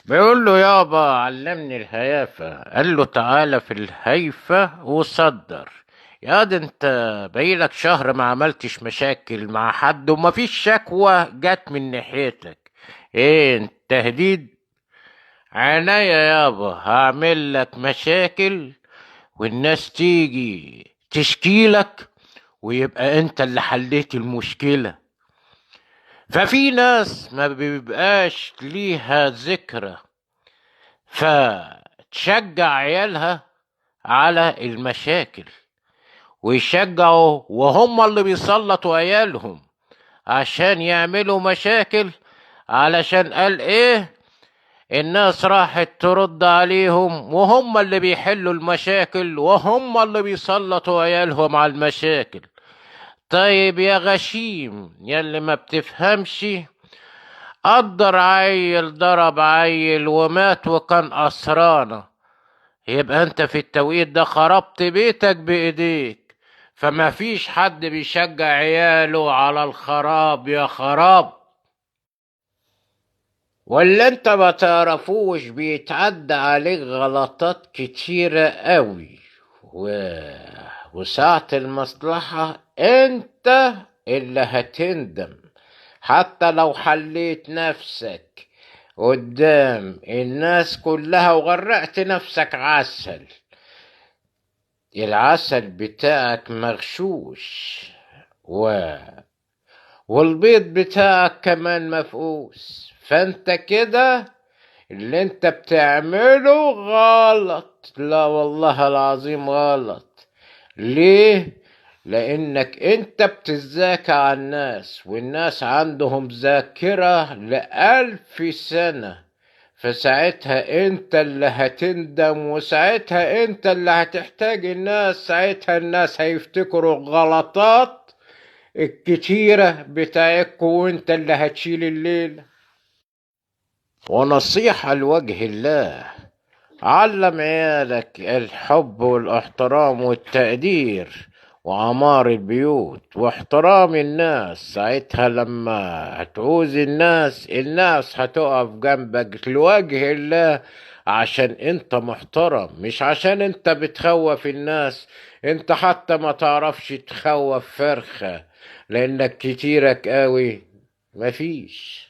بيقول له يابا علمني الهيافة. قال له تعالى في الهيفة وصدر. يا ده انت بقالك شهر ما عملتش مشاكل مع حد ومفيش شكوى جت من ناحيتك. ايه انت تهديد؟ عناية يابا، هعمل لك مشاكل والناس تيجي تشكيلك ويبقى انت اللي حليت المشكلة. ففي ناس ما بيبقاش ليها ذكرى فتشجع عيالها على المشاكل، ويشجعوا وهم اللي بيسلطوا عيالهم عشان يعملوا مشاكل. علشان قال ايه؟ الناس راحت ترد عليهم وهم اللي بيحلوا المشاكل وهم اللي بيسلطوا عيالهم على المشاكل. طيب يا غشيم يلي ما بتفهمش، قدر عيل ضرب عيل ومات وكان أسرانه، يبقى انت في التوقيت ده خربت بيتك بايديك. فما فيش حد بيشجع عياله على الخراب يا خراب. ولا انت ما تعرفوش بيتعدى عليك غلطات كتيرة قوي وساعة المصلحة انت اللي هتندم. حتى لو حليت نفسك قدام الناس كلها وغرقت نفسك عسل، العسل بتاعك مغشوش والبيض بتاعك كمان مفقوس. فانت كده اللي انت بتعمله غلط، لا والله العظيم غلط. ليه؟ لانك انت بتذاكى على الناس والناس عندهم ذاكرة ل1000 سنة. فساعتها انت اللي هتندم وساعتها انت اللي هتحتاج الناس. ساعتها الناس هيفتكروا الغلطات الكتيرة بتاعتكوا وانت اللي هتشيل الليل. ونصيحة لوجه الله، علم عيالك الحب والاحترام والتقدير وعمار البيوت واحترام الناس. ساعتها لما هتعوز الناس هتقف جنبك لوجه الله، عشان انت محترم مش عشان انت بتخوف الناس. انت حتى ما تعرفش تخوف فرخة لانك كتيرك قوي. مفيش.